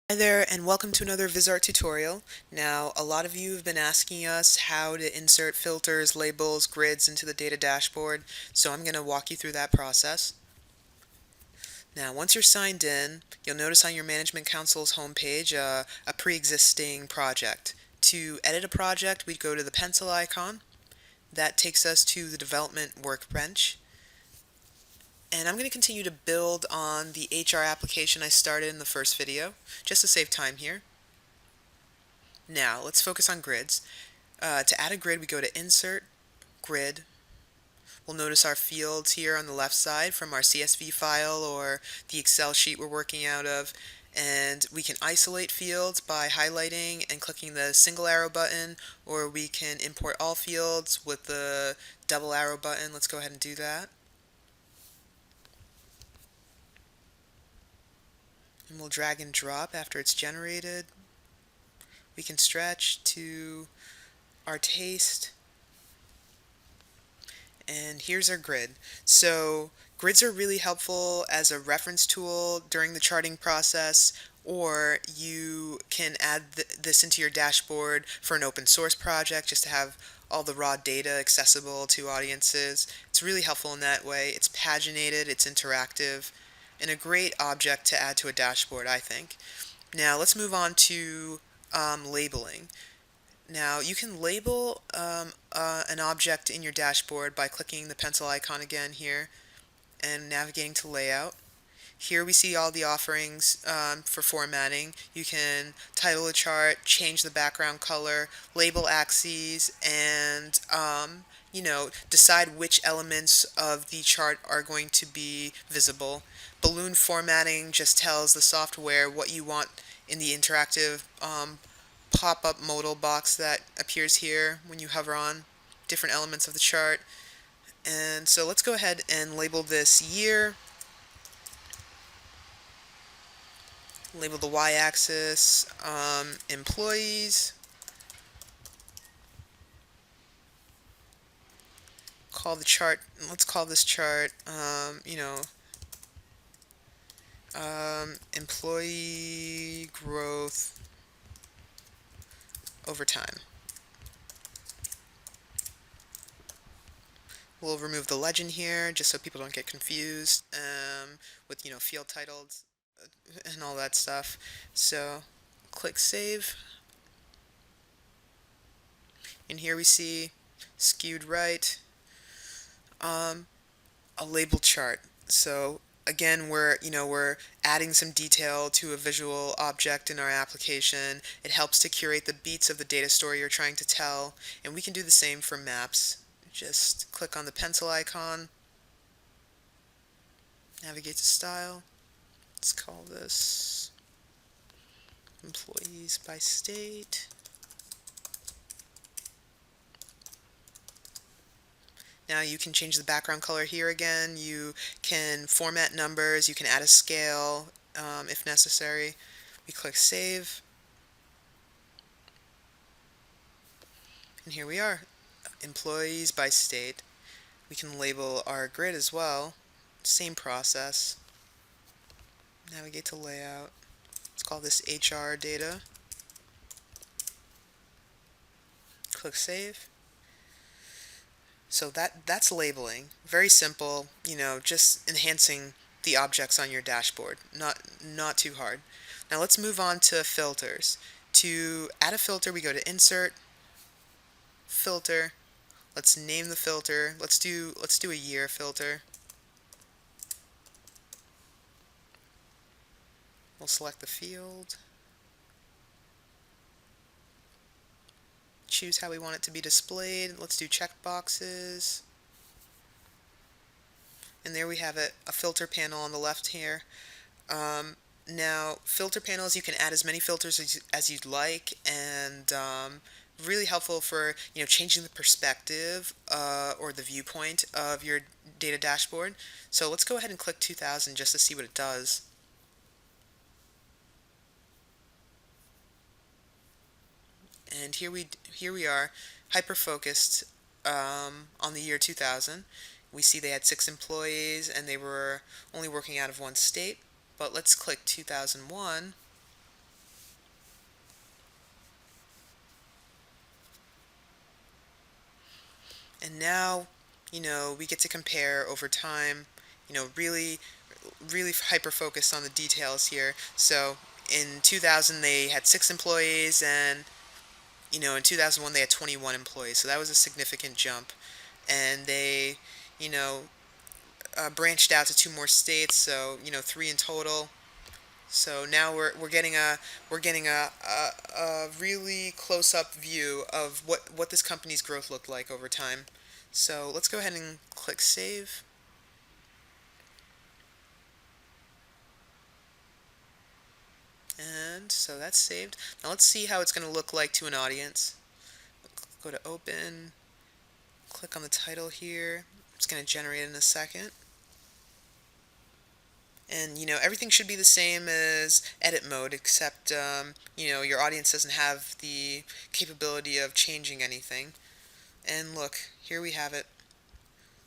Hi there, and welcome to another Visart tutorial. Now, a lot of you have been asking us how to insert filters, labels, grids into the data dashboard, so I'm going to walk you through that process. Now, once you're signed in, you'll notice on your Management Council's homepage a pre-existing project. To edit a project, we'd go to the pencil icon. That takes us to the development workbench. And I'm going to continue to build on the HR application I started in the first video, just to save time here. Now, let's focus on grids. To add a grid, we go to Insert, Grid. We'll notice our fields here on the left side from our CSV file or the Excel sheet we're working out of. And we can isolate fields by highlighting and clicking the single arrow button, or we can import all fields with the double arrow button. Let's go ahead and do that. And we'll drag and drop after it's generated. We can stretch to our taste. And here's our grid. So grids are really helpful as a reference tool during the charting process, or you can add this into your dashboard for an open source project just to have all the raw data accessible to audiences. It's really helpful in that way. It's paginated, it's interactive, and a great object to add to a dashboard, I think. Now let's move on to labeling. Now you can label an object in your dashboard by clicking the pencil icon again here and navigating to layout. Here we see all the offerings for formatting. You can title a chart, change the background color, label axes, and decide which elements of the chart are going to be visible. Balloon formatting just tells the software what you want in the interactive pop-up modal box that appears here when you hover on different elements of the chart. And so let's go ahead and label this year. Label the y-axis employees. Call the chart. Let's call this chart, employee growth over time. We'll remove the legend here just so people don't get confused with field titles and all that stuff. So click Save. And here we see skewed right, a label chart. So again, we're adding some detail to a visual object in our application. It helps to curate the beats of the data story you're trying to tell, and we can do the same for maps. Just click on the pencil icon, navigate to style. Let's call this employees by state. Now you can change the background color here again. You can format numbers. You can add a scale if necessary. We click Save. And here we are, employees by state. We can label our grid as well. Same process. Navigate to layout. Let's call this HR data. Click Save. So that's labeling. Very simple, just enhancing the objects on your dashboard. Not too hard. Now let's move on to filters. To add a filter, we go to Insert, Filter. Let's name the filter. Let's do a year filter. We'll select the field. Choose how we want it to be displayed. Let's do checkboxes. And there we have it, a filter panel on the left here. Now, filter panels, you can add as many filters as you'd like, and really helpful for changing the perspective or the viewpoint of your data dashboard. So let's go ahead and click 2000 just to see what it does. And here we are, hyper-focused on the year 2000. We see they had 6 employees and they were only working out of one state. But let's click 2001. And now, we get to compare over time, really, really hyper focused on the details here. So in 2000, they had 6 employees, and, in 2001, they had 21 employees. So that was a significant jump. And they, you know, branched out to 2 more states, so, three in total. So now we're getting a really close up view of what this company's growth looked like over time. So let's go ahead and click save. And so that's saved. Now let's see how it's going to look like to an audience. Go to open, click on the title here. It's going to generate in a second. And everything should be the same as edit mode, except your audience doesn't have the capability of changing anything. And look, here we have it.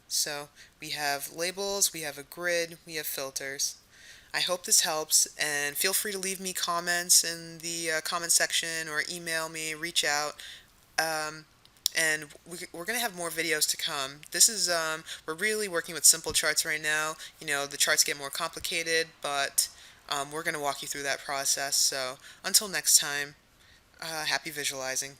So we have labels, we have a grid, we have filters. I hope this helps, and feel free to leave me comments in the comment section, or email me, reach out. Um, and we're going to have more videos to come. We're really working with simple charts right now. The charts get more complicated, but we're going to walk you through that process. So until next time, happy visualizing.